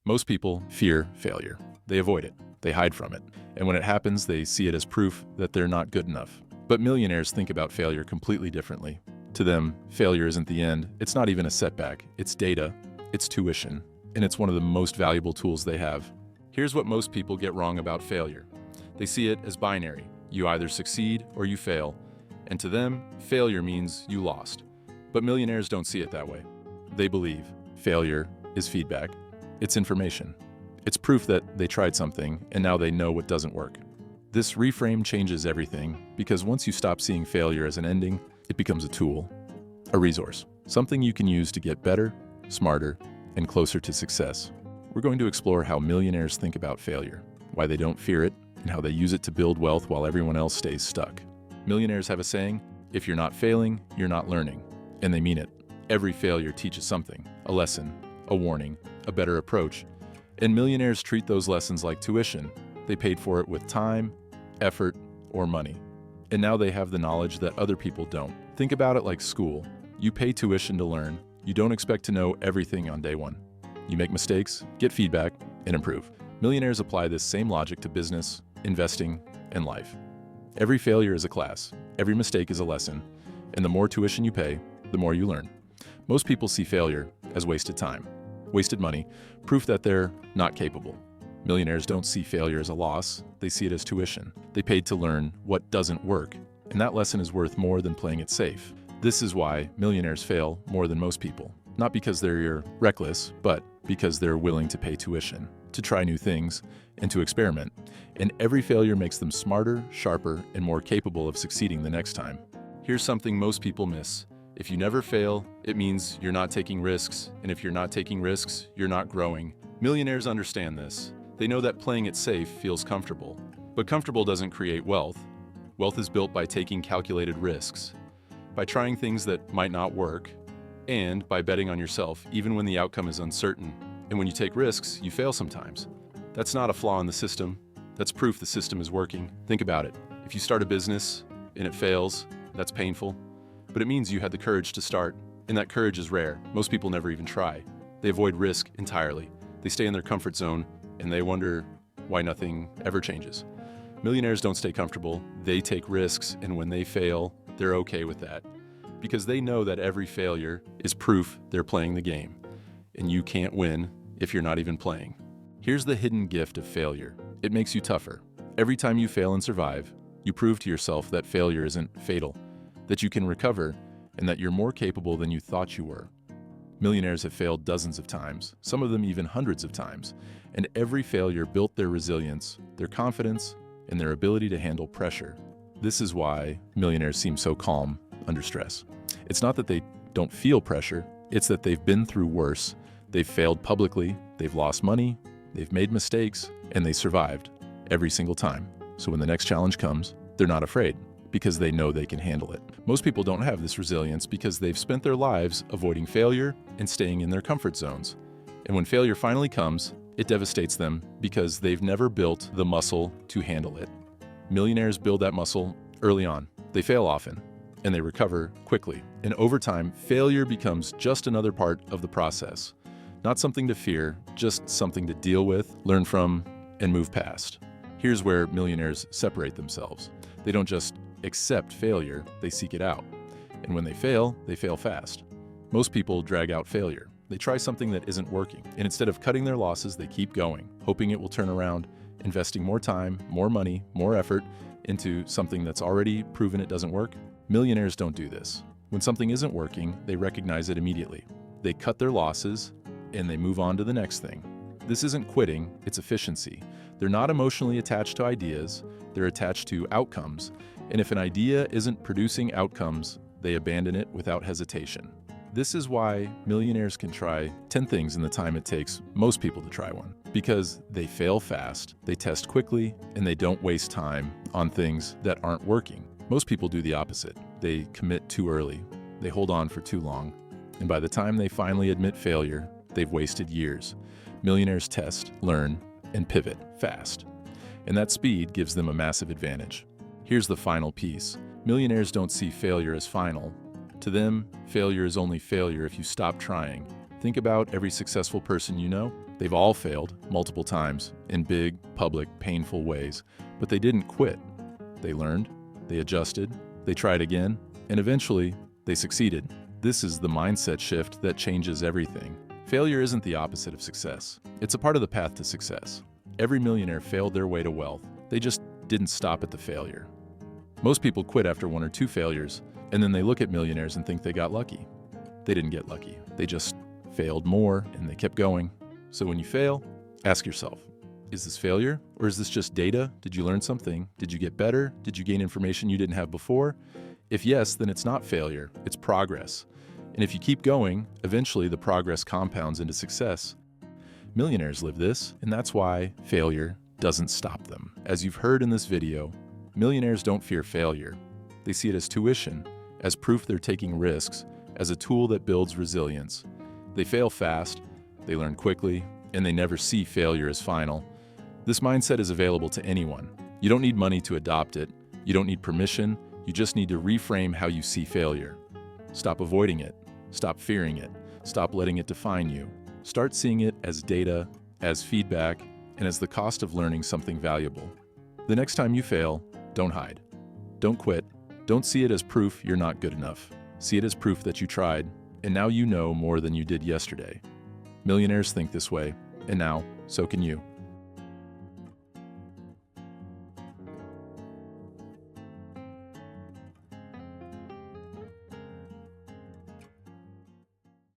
Most people fear failure. They avoid it. They hide from it. And when it happens, they see it as proof that they're not good enough. But millionaires think about failure completely differently. To them, failure isn't the end. It's not even a setback. It's data. It's tuition. And it's one of the most valuable tools they have. Here's what most people get wrong about failure. They see it as binary. You either succeed or you fail. And to them, failure means you lost. But millionaires don't see it that way. They believe failure is feedback. It's information. It's proof that they tried something and now they know what doesn't work. This reframe changes everything because once you stop seeing failure as an ending, it becomes a tool, a resource, something you can use to get better, smarter, and closer to success. We're going to explore how millionaires think about failure, why they don't fear it, and how they use it to build wealth while everyone else stays stuck. Millionaires have a saying, if you're not failing, you're not learning. And they mean it. Every failure teaches something, a lesson, a warning, a better approach. And millionaires treat those lessons like tuition. They paid for it with time, effort, or money. And now they have the knowledge that other people don't. Think about it like school. You pay tuition to learn. You don't expect to know everything on day one. You make mistakes, get feedback, and improve. Millionaires apply this same logic to business, investing, and life. Every failure is a class. Every mistake is a lesson. And the more tuition you pay, the more you learn. Most people see failure as wasted time, wasted money, proof that they're not capable. Millionaires don't see failure as a loss. They see it as tuition. They paid to learn what doesn't work. And that lesson is worth more than playing it safe. This is why millionaires fail more than most people. Not because they're reckless, but because they're willing to pay tuition, to try new things, and to experiment. And every failure makes them smarter, sharper, and more capable of succeeding the next time. Here's something most people miss. If you never fail, it means you're not taking risks. And if you're not taking risks, you're not growing. Millionaires understand this. They know that playing it safe feels comfortable. But comfortable doesn't create wealth. Wealth is built by taking calculated risks, by trying things that might not work, and by betting on yourself even when the outcome is uncertain. And when you take risks, you fail sometimes. That's not a flaw in the system. That's proof the system is working. Think about it. If you start a business and it fails, that's painful. But it means you had the courage to start, and that courage is rare. Most people never even try. They avoid risk entirely. They stay in their comfort zone, and they wonder why nothing ever changes. Millionaires don't stay comfortable. They take risks, and when they fail, they're okay with that. Because they know that every failure is proof they're playing the game, and you can't win if you're not even playing. Here's the hidden gift of failure. It makes you tougher. Every time you fail and survive, you prove to yourself that failure isn't fatal, that you can recover, and that you're more capable than you thought you were. Millionaires have failed dozens of times, some of them even hundreds of times, and every failure built their resilience, their confidence, and their ability to handle pressure. This is why millionaires seem so calm under stress. It's not that they don't feel pressure, it's that they've been through worse. They've failed publicly, they've lost money, they've made mistakes, and they survived every single time. So when the next challenge comes, they're not afraid, because they know they can handle it. Most people don't have this resilience because they've spent their lives avoiding failure and staying in their comfort zones. And when failure finally comes, it devastates them because they've never built the muscle to handle it. Millionaires build that muscle early on. They fail often, and they recover quickly. And over time, failure becomes just another part of the process. Not something to fear, just something to deal with, learn from, and move past. Here's where millionaires separate themselves. They don't just accept failure, they seek it out. And when they fail fast. Most people drag out failure. They try something that isn't working, and instead of cutting their losses, they keep going, hoping it will turn around, investing more time, more money, more effort into something that's already proven it doesn't work. Millionaires don't do this. When something isn't working, they recognize it immediately. They cut their losses, and they move on to the next thing. This isn't quitting, it's efficiency. They're not emotionally attached to ideas, they're attached to outcomes. And if an idea isn't producing outcomes, they abandon it without hesitation. This is why millionaires can try 10 things in the time it takes most people to try one. Because they fail fast, they test quickly, and they don't waste time on things that aren't working. Most people do the opposite. They commit too early, they hold on for too long, and by the time they finally admit failure, they've wasted years. Millionaires test, learn, and pivot fast. And that speed gives them a massive advantage. Here's the final piece. Millionaires don't see failure as final. To them, failure is only failure if you stop trying. Think about every successful person you know. They've all failed multiple times in big, public, painful ways, but they didn't quit. They learned, they adjusted, they tried again, and eventually they succeeded. This is the mindset shift that changes everything. Failure isn't the opposite of success. It's a part of the path to success. Every millionaire failed their way to wealth. They just didn't stop at the failure. Most people quit after 1 or 2 failures, and then they look at millionaires and think they got lucky. They didn't get lucky. They just failed more, and they kept going. So when you fail, ask yourself, is this failure, or is this just data? Did you learn something? Did you get better? Did you gain information you didn't have before? If yes, then it's not failure, it's progress. And if you keep going, eventually the progress compounds into success. Millionaires live this, and that's why failure doesn't stop them. As you've heard in this video, millionaires don't fear failure. They see it as tuition, as proof they're taking risks, as a tool that builds resilience. They fail fast, they learn quickly, and they never see failure as final. This mindset is available to anyone. You don't need money to adopt it. You don't need permission. You just need to reframe how you see failure. Stop avoiding it. Stop fearing it. Stop letting it define you. Start seeing it as data, as feedback, and as the cost of learning something valuable. The next time you fail, don't hide. Don't quit. Don't see it as proof you're not good enough. See it as proof that you tried, and now you know more than you did yesterday. Millionaires think this way, and now, so can you.